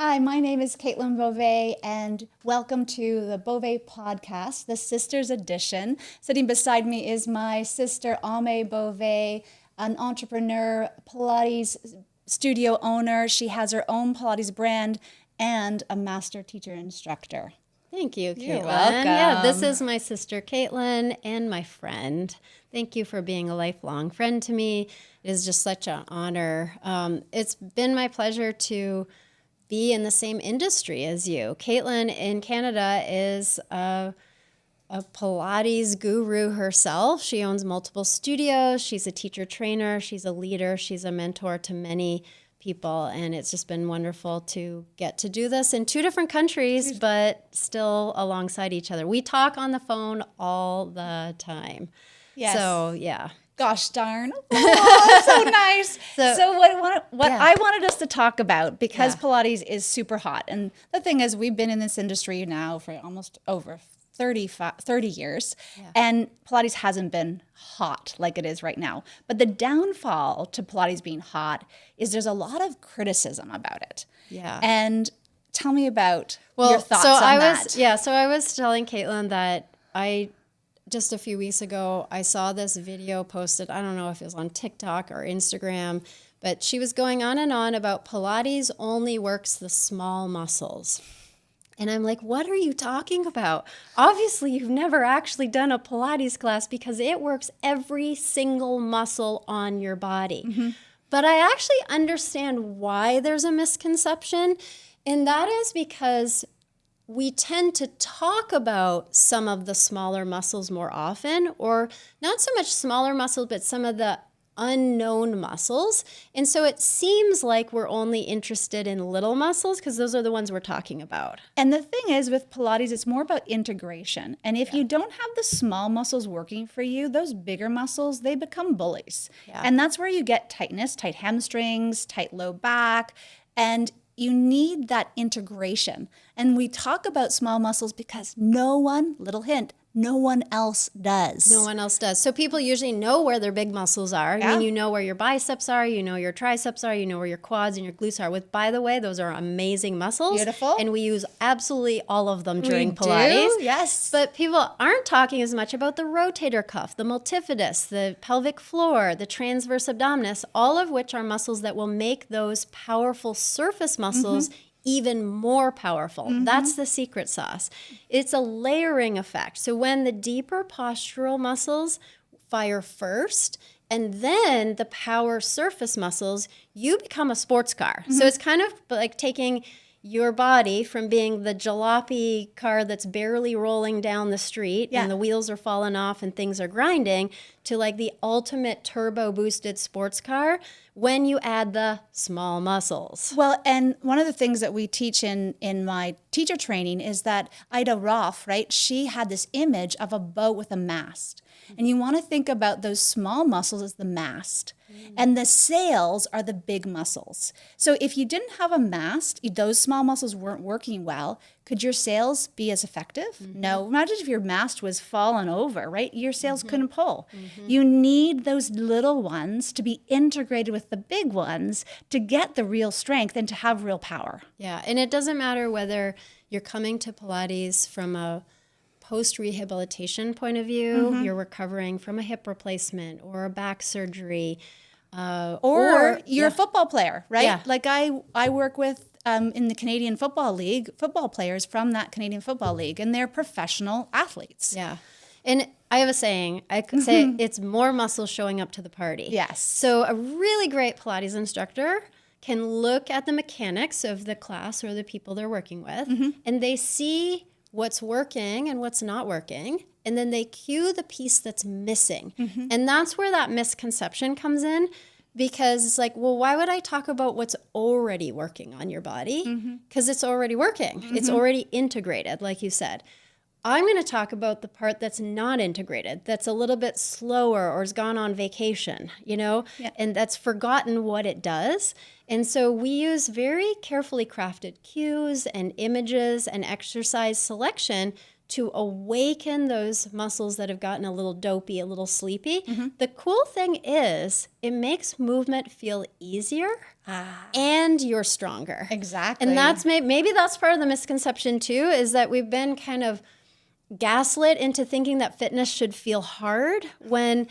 Hi, my name is Caitlin Beauvais, and welcome to the Beauvais podcast, the Sisters Edition. Sitting beside me is my sister, Ame Beauvais, an entrepreneur, Pilates studio owner. She has her own Pilates brand and a master teacher instructor. Thank you, Caitlin. You're welcome. Yeah, this is my sister Caitlin and my friend. Thank you for being a lifelong friend to me. It is just such an honor. It's been my pleasure to be in the same industry as you. Caitlin in Canada is a Pilates guru herself. She owns multiple studios. She's a teacher trainer. She's a leader. She's a mentor to many people. And it's just been wonderful to get to do this in two different countries, but still alongside each other. We talk on the phone all the time. Yes. So, yeah. Gosh darn. Oh, so nice. So what I wanted us to talk about, because Pilates is super hot. And the thing is, we've been in this industry now for almost over 30 years. Yeah. And Pilates hasn't been hot like it is right now. But the downfall to Pilates being hot is there's a lot of criticism about it. Yeah. And tell me about your thoughts on that. So I was telling Caitlin that just a few weeks ago, I saw this video posted. I don't know if it was on TikTok or Instagram, but she was going on and on about Pilates only works the small muscles. And I'm like, what are you talking about? Obviously, you've never actually done a Pilates class because it works every single muscle on your body. Mm-hmm. But I actually understand why there's a misconception, and that is because we tend to talk about some of the smaller muscles more often, or not so much smaller muscle, but some of the unknown muscles. And so it seems like we're only interested in little muscles because those are the ones we're talking about. And the thing is, with Pilates, it's more about integration. And if you don't have the small muscles working for you, those bigger muscles, they become bullies. Yeah. And that's where you get tightness, tight hamstrings, tight low back, and you need that integration. And we talk about small muscles because little hint, no one else does. No one else does. So people usually know where their big muscles are. Yeah. I mean, you know where your biceps are, you know your triceps are, you know where your quads and your glutes are. By the way, those are amazing muscles. Beautiful. And we use absolutely all of them during Pilates. Yes. But people aren't talking as much about the rotator cuff, the multifidus, the pelvic floor, the transverse abdominis, all of which are muscles that will make those powerful surface muscles even more powerful. Mm-hmm. That's the secret sauce. It's a layering effect. So when the deeper postural muscles fire first, and then the power surface muscles, you become a sports car. Mm-hmm. So it's kind of like taking your body from being the jalopy car that's barely rolling down the street and the wheels are falling off and things are grinding to like the ultimate turbo boosted sports car when you add the small muscles. Well, and one of the things that we teach in my teacher training is that Ida Rolf, right? She had this image of a boat with a mast. And you want to think about those small muscles as the mast. And the sails are the big muscles. So if you didn't have a mast, those small muscles weren't working well, could your sails be as effective? Mm-hmm. No. Imagine if your mast was fallen over, right? Your sails couldn't pull. Mm-hmm. You need those little ones to be integrated with the big ones to get the real strength and to have real power. Yeah, and it doesn't matter whether you're coming to Pilates from a post-rehabilitation point of view, you're recovering from a hip replacement or a back surgery, or you're a football player, right? Yeah. Like I work with in the Canadian Football League, football players from that Canadian Football League, and they're professional athletes. Yeah. And I have a saying, I could say it's more muscle showing up to the party. Yes. So a really great Pilates instructor can look at the mechanics of the class or the people they're working with, and they see what's working and what's not working, and then they cue the piece that's missing. And that's where that misconception comes in, because it's like, well, why would I talk about what's already working on your body? Because it's already working. It's already integrated, like you said. I'm going to talk about the part that's not integrated, that's a little bit slower or has gone on vacation, and that's forgotten what it does. And so we use very carefully crafted cues and images and exercise selection to awaken those muscles that have gotten a little dopey, a little sleepy. The cool thing is it makes movement feel easier and you're stronger. Exactly. And that's maybe that's part of the misconception too, is that we've been kind of gaslit into thinking that fitness should feel hard when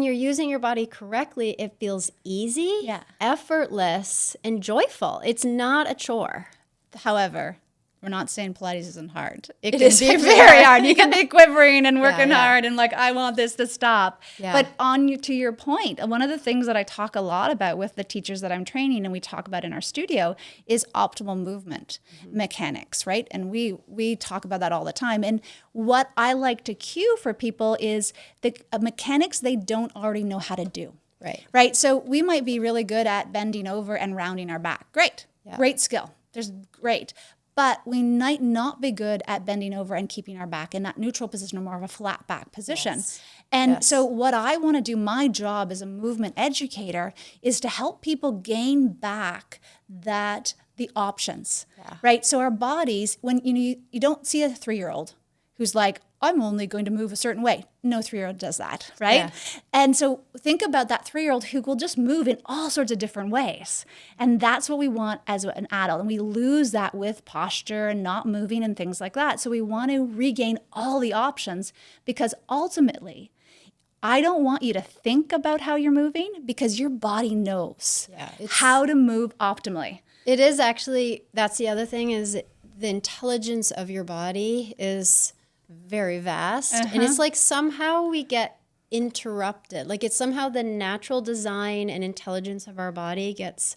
you're using your body correctly, it feels easy, effortless, and joyful. It's not a chore. However, we're not saying Pilates isn't hard. It can is be very very hard. You can be quivering and working yeah. hard and like, I want this to stop. Yeah. But to your point, one of the things that I talk a lot about with the teachers that I'm training and we talk about in our studio is optimal movement mechanics, right? And we talk about that all the time. And what I like to cue for people is the mechanics they don't already know how to do. Right. So we might be really good at bending over and rounding our back. Great. Yeah. Great skill. There's great. But we might not be good at bending over and keeping our back in that neutral position or more of a flat back position. Yes. And so what I want to do, my job as a movement educator, is to help people gain back the options, right? So our bodies, when you don't see a 3-year-old who's like, I'm only going to move a certain way. No 3-year-old does that, right? Yeah. And so think about that 3-year-old who will just move in all sorts of different ways. And that's what we want as an adult. And we lose that with posture and not moving and things like that. So we want to regain all the options because ultimately, I don't want you to think about how you're moving because your body knows how to move optimally. It is actually, that's the other thing, is the intelligence of your body is very vast. And it's like somehow we get interrupted. Like it's somehow the natural design and intelligence of our body gets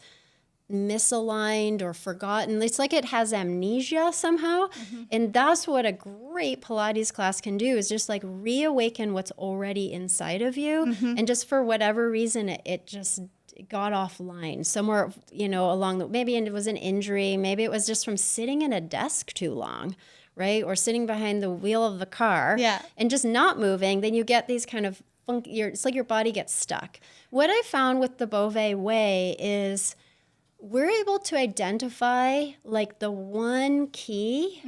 misaligned or forgotten. It's like it has amnesia somehow. And that's what a great Pilates class can do, is just like reawaken what's already inside of you. And just for whatever reason, it just got offline somewhere, along maybe it was an injury. Maybe it was just from sitting in a desk too long. Right? Or sitting behind the wheel of the car and just not moving, then you get these kind of funky, it's like your body gets stuck. What I found with the Beauvais way is we're able to identify like the one key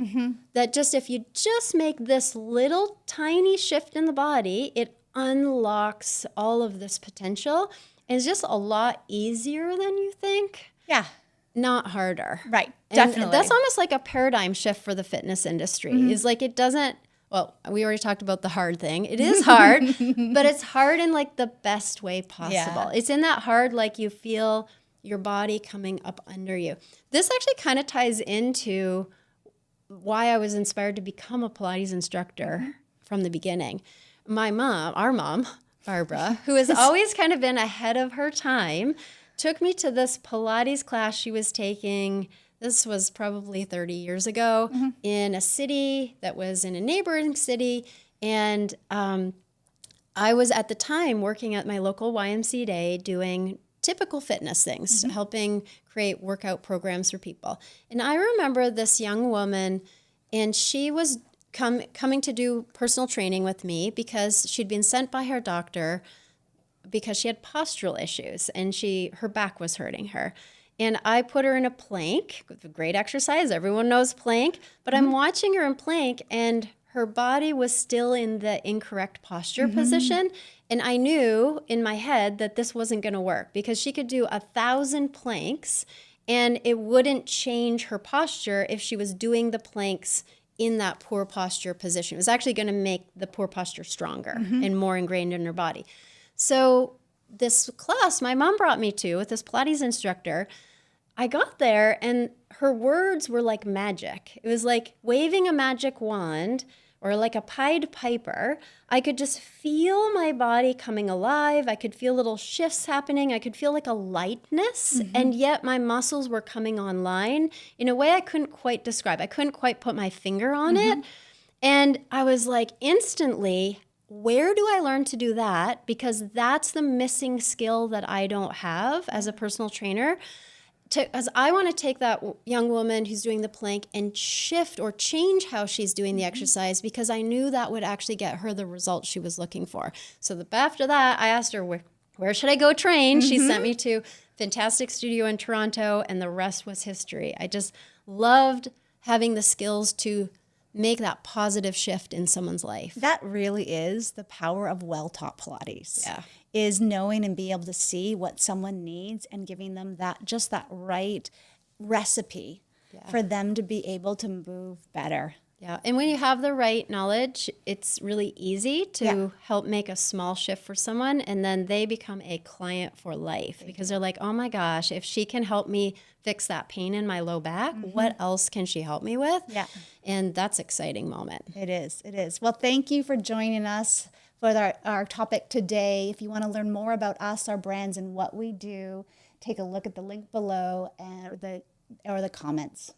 that just, if you just make this little tiny shift in the body, it unlocks all of this potential. And it's just a lot easier than you think. Yeah. Not harder. Right. And definitely. That's almost like a paradigm shift for the fitness industry. Is like it doesn't, well, we already talked about the hard thing. It is hard, but it's hard in like the best way possible. Yeah. It's in that hard, like you feel your body coming up under you. This actually kind of ties into why I was inspired to become a Pilates instructor from the beginning. My mom, our mom, Barbara, who has always kind of been ahead of her time, took me to this Pilates class she was taking. This was probably 30 years ago in a city that was in a neighboring city. And I was at the time working at my local YMCA doing typical fitness things, helping create workout programs for people. And I remember this young woman, and she was coming to do personal training with me because she'd been sent by her doctor because she had postural issues and her back was hurting her. And I put her in a plank, a great exercise. Everyone knows plank, but I'm watching her in plank and her body was still in the incorrect posture position. And I knew in my head that this wasn't going to work because she could do 1,000 planks and it wouldn't change her posture if she was doing the planks in that poor posture position. It was actually going to make the poor posture stronger and more ingrained in her body. So this class my mom brought me to with this Pilates instructor, I got there and her words were like magic. It was like waving a magic wand or like a Pied Piper. I could just feel my body coming alive. I could feel little shifts happening. I could feel like a lightness, and yet my muscles were coming online in a way I couldn't quite describe. I couldn't quite put my finger on it. And I was like, instantly, where do I learn to do that? Because that's the missing skill that I don't have as a personal trainer. As I want to take that young woman who's doing the plank and shift or change how she's doing the exercise, because I knew that would actually get her the results she was looking for. So after that, I asked her, where should I go train? She sent me to fantastic studio in Toronto, and the rest was history. I just loved having the skills to make that positive shift in someone's life. That really is the power of well-taught Pilates. Yeah. Is knowing and be able to see what someone needs and giving them that right recipe for them to be able to move better. Yeah. And when you have the right knowledge, it's really easy to help make a small shift for someone. And then they become a client for life because they're like, oh my gosh, if she can help me fix that pain in my low back, what else can she help me with? Yeah. And that's an exciting moment. It is. It is. Well, thank you for joining us for our topic today. If you want to learn more about us, our brands, and what we do, take a look at the link below or the comments.